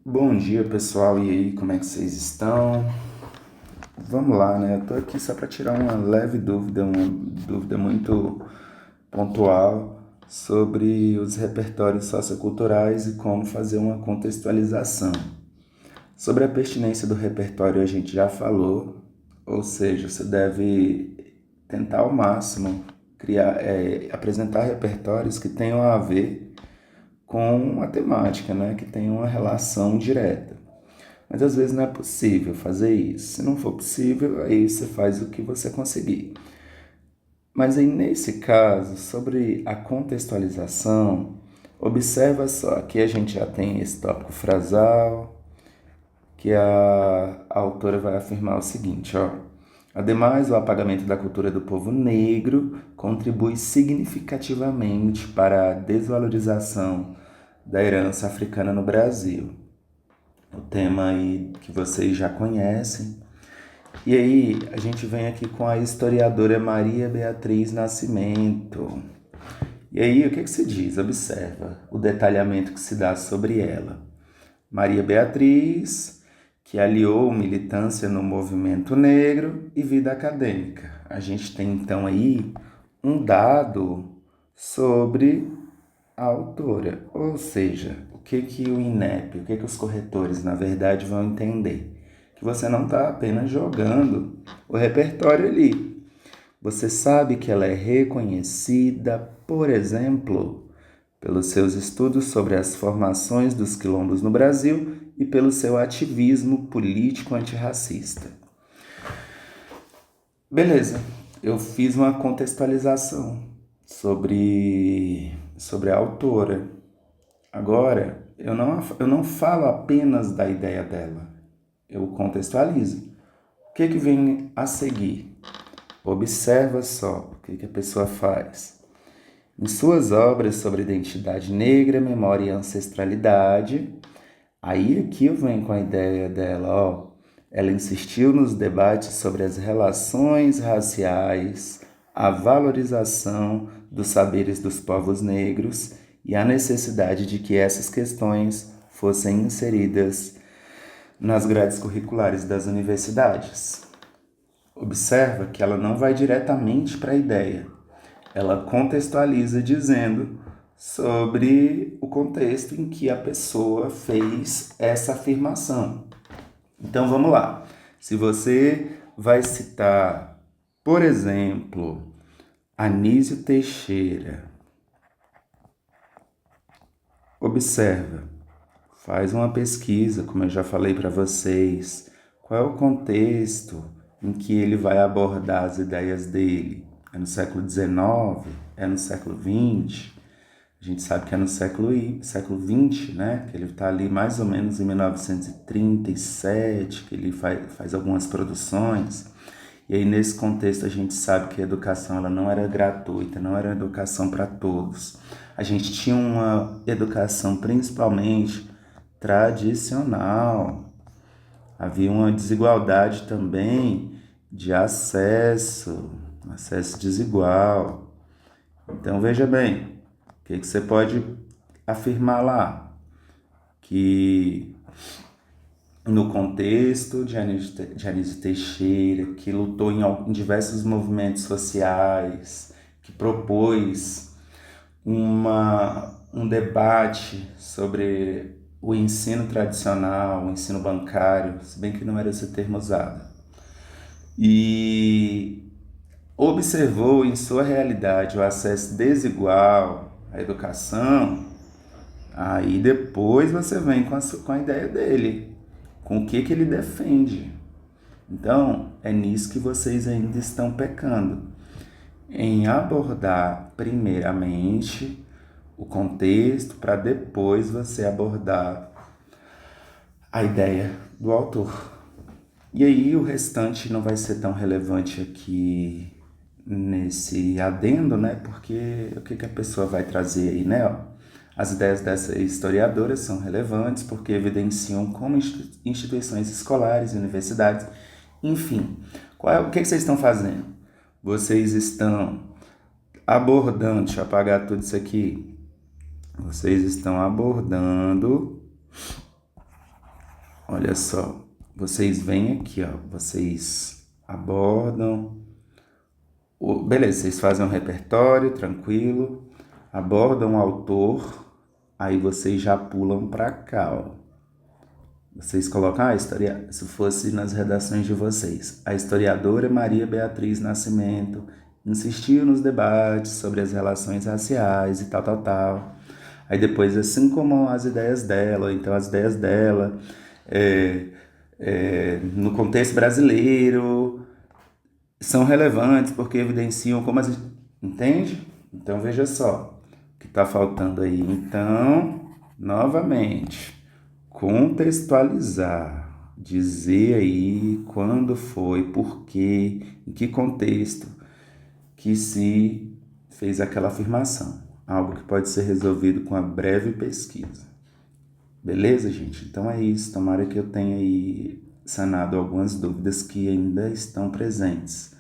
Bom dia, pessoal. E aí, como é que vocês estão? Vamos lá, né? Eu tô aqui só para tirar uma leve dúvida, uma dúvida muito pontual sobre os repertórios socioculturais e como fazer uma contextualização. Sobre a pertinência do repertório a gente já falou, ou seja, você deve tentar ao máximo apresentar repertórios que tenham a ver com a temática, né? Que tenham uma relação direta. Mas às vezes não é possível fazer isso. Se não for possível, aí você faz o que você conseguir. Mas aí nesse caso, sobre a contextualização, observa só, aqui a gente já tem esse tópico frasal, que a autora vai afirmar o seguinte, ó. Ademais, o apagamento da cultura do povo negro contribui significativamente para a desvalorização da herança africana no Brasil. O tema aí que vocês já conhecem. E aí, a gente vem aqui com a historiadora Maria Beatriz Nascimento. E aí, o que se diz? Observa o detalhamento que se dá sobre ela. Maria Beatriz, que aliou militância no movimento negro e vida acadêmica. A gente tem então aí um dado sobre a autora, ou seja, o que o INEP, o que os corretores na verdade vão entender? Que você não está apenas jogando o repertório ali. Você sabe que ela é reconhecida, por exemplo, pelos seus estudos sobre as formações dos quilombos no Brasil e pelo seu ativismo político antirracista. Beleza, eu fiz uma contextualização sobre a autora. Agora, eu não falo apenas da ideia dela, eu contextualizo. O que vem a seguir? Observa só o que a pessoa faz. Em suas obras sobre identidade negra, memória e ancestralidade, aí aqui eu venho com a ideia dela, ó. Ela insistiu nos debates sobre as relações raciais, a valorização dos saberes dos povos negros e a necessidade de que essas questões fossem inseridas nas grades curriculares das universidades. Observa que ela não vai diretamente para a ideia, ela contextualiza dizendo sobre o contexto em que a pessoa fez essa afirmação. Então vamos lá. Se você vai citar, por exemplo, Anísio Teixeira, observa, faz uma pesquisa, como eu já falei para vocês, qual é o contexto em que ele vai abordar as ideias dele. É no século XIX? É no século XX? A gente sabe que é no século XX, né? Que ele está ali mais ou menos em 1937, que ele faz algumas produções. E aí, nesse contexto, a gente sabe que a educação ela não era gratuita, não era educação para todos. A gente tinha uma educação principalmente tradicional. Havia uma desigualdade também de acesso desigual. Então, veja bem, o que você pode afirmar lá? Que no contexto de Anísio Teixeira, que lutou em diversos movimentos sociais, que propôs um debate sobre o ensino tradicional, o ensino bancário, se bem que não era esse termo usado, e observou em sua realidade o acesso desigual à educação. Aí depois você vem com a ideia dele, com o que ele defende. Então, é nisso que vocês ainda estão pecando, em abordar primeiramente o contexto para depois você abordar a ideia do autor. E aí o restante não vai ser tão relevante aqui nesse adendo, né? Porque o que a pessoa vai trazer aí, né? As ideias dessa historiadora são relevantes porque evidenciam como instituições escolares, universidades, enfim. O que vocês estão fazendo? Vocês estão abordando, deixa eu apagar tudo isso aqui. Vocês estão abordando Olha só, vocês vêm aqui, ó, vocês abordam, beleza, vocês fazem um repertório tranquilo, abordam o autor, aí vocês já pulam para cá, ó. Vocês colocam a história, se fosse nas redações de vocês. A historiadora Maria Beatriz Nascimento insistiu nos debates sobre as relações raciais e tal, tal, tal. Aí depois, assim como as ideias dela, então as ideias dela, no contexto brasileiro, são relevantes porque evidenciam como as... Entende? Então veja só o que está faltando aí. Então, novamente, contextualizar, dizer aí quando foi, por quê, em que contexto que se fez aquela afirmação. Algo que pode ser resolvido com a breve pesquisa. Beleza, gente? Então é isso. Tomara que eu tenha aí sanado algumas dúvidas que ainda estão presentes.